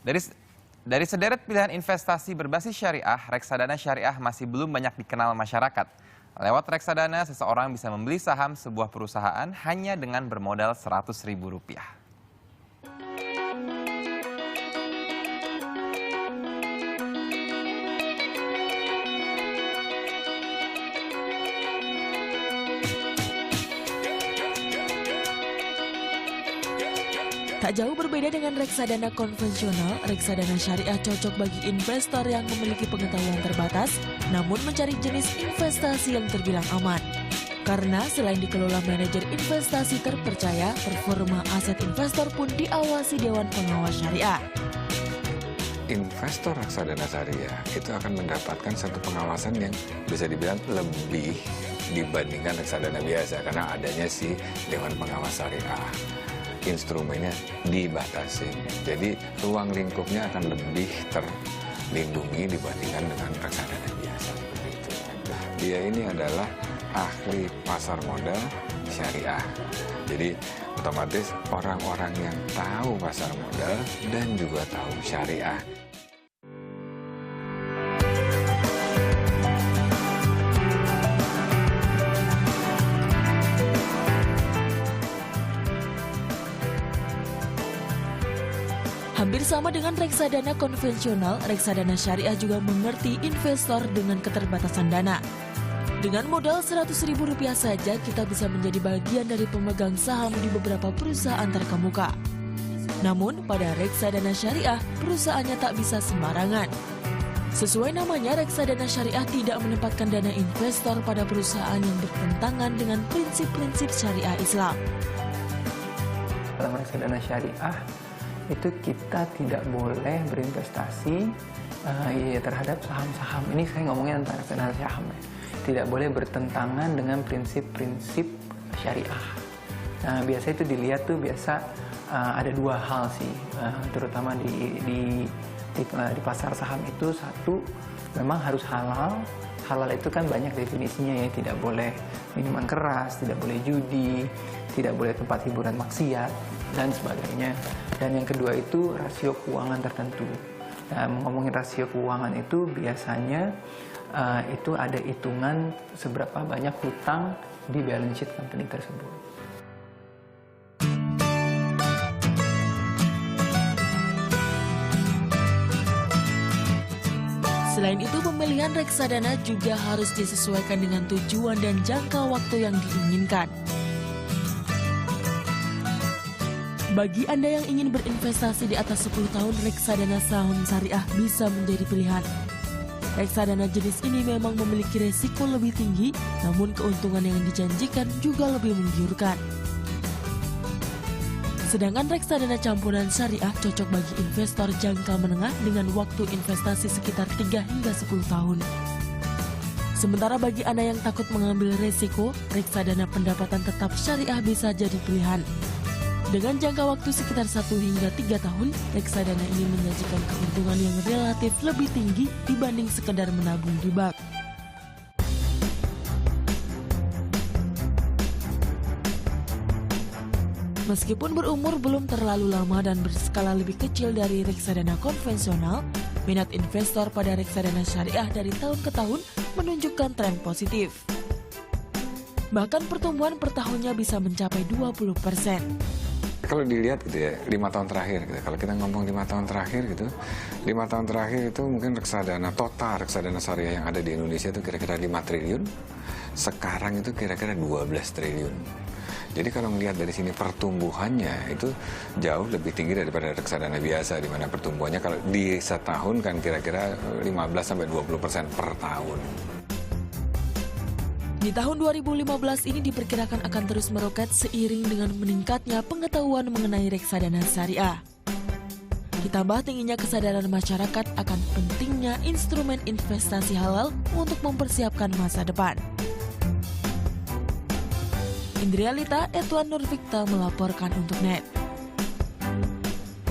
Dari dari sederet pilihan investasi berbasis syariah, reksadana syariah masih belum banyak dikenal masyarakat. Lewat reksadana, seseorang bisa membeli saham sebuah perusahaan hanya dengan bermodal Rp100.000. Tak jauh berbeda dengan reksadana konvensional, reksadana syariah cocok bagi investor yang memiliki pengetahuan terbatas, namun mencari jenis investasi yang terbilang aman. Karena selain dikelola manajer investasi terpercaya, performa aset investor pun diawasi Dewan Pengawas Syariah. Investor reksadana syariah itu akan mendapatkan satu pengawasan yang bisa dibilang lebih dibandingkan reksadana biasa, karena adanya si Dewan Pengawas Syariah. Instrumennya dibatasi, jadi ruang lingkupnya akan lebih terlindungi dibandingkan dengan reksadana biasa. Begitu. Dia ini adalah ahli pasar modal syariah, jadi otomatis orang-orang yang tahu pasar modal dan juga tahu syariah. Hampir sama dengan reksadana konvensional, reksadana syariah juga mengerti investor dengan keterbatasan dana. Dengan modal Rp100.000 saja, kita bisa menjadi bagian dari pemegang saham di beberapa perusahaan terkemuka. Namun, pada reksadana syariah, perusahaannya tak bisa sembarangan. Sesuai namanya, reksadana syariah tidak menempatkan dana investor pada perusahaan yang bertentangan dengan prinsip-prinsip syariah Islam. Dalam reksadana syariah, itu kita tidak boleh berinvestasi terhadap saham-saham. Ini saya ngomongnya tentang reksadana saham ya. Tidak boleh bertentangan dengan prinsip-prinsip syariah. Nah, biasa itu dilihat tuh ada dua hal sih, terutama di pasar saham itu. Satu, memang harus halal. Halal itu kan banyak definisinya ya, tidak boleh minuman keras, tidak boleh judi, tidak boleh tempat hiburan maksiat, dan sebagainya. Dan yang kedua itu rasio keuangan tertentu. Nah, ngomongin rasio keuangan itu biasanya itu ada hitungan seberapa banyak hutang di balance sheet company tersebut. Selain itu, pemilihan reksadana juga harus disesuaikan dengan tujuan dan jangka waktu yang diinginkan. Bagi Anda yang ingin berinvestasi di atas 10 tahun, reksadana saham syariah bisa menjadi pilihan. Reksadana jenis ini memang memiliki resiko lebih tinggi, namun keuntungan yang dijanjikan juga lebih menggiurkan. Sedangkan reksadana campuran syariah cocok bagi investor jangka menengah dengan waktu investasi sekitar 3 hingga 10 tahun. Sementara bagi Anda yang takut mengambil resiko, reksadana pendapatan tetap syariah bisa jadi pilihan. Dengan jangka waktu sekitar 1 hingga 3 tahun, reksadana ini menyajikan keuntungan yang relatif lebih tinggi dibanding sekedar menabung di bank. Meskipun berumur belum terlalu lama dan berskala lebih kecil dari reksadana konvensional, minat investor pada reksadana syariah dari tahun ke tahun menunjukkan tren positif. Bahkan pertumbuhan per tahunnya bisa mencapai 20%. Kalau dilihat gitu ya, 5 tahun terakhir gitu. Kalau kita ngomong 5 tahun terakhir gitu, 5 tahun terakhir itu mungkin total reksadana syariah yang ada di Indonesia itu kira-kira 5 triliun. Sekarang itu kira-kira 12 triliun. Jadi kalau melihat dari sini pertumbuhannya itu jauh lebih tinggi daripada reksadana biasa, di mana pertumbuhannya kalau di setahun kan kira-kira 15-20% per tahun. Di tahun 2015 ini diperkirakan akan terus meroket seiring dengan meningkatnya pengetahuan mengenai reksadana syariah. Ditambah tingginya kesadaran masyarakat akan pentingnya instrumen investasi halal untuk mempersiapkan masa depan. Indrialita, Edwan Nurfikta melaporkan untuk NET.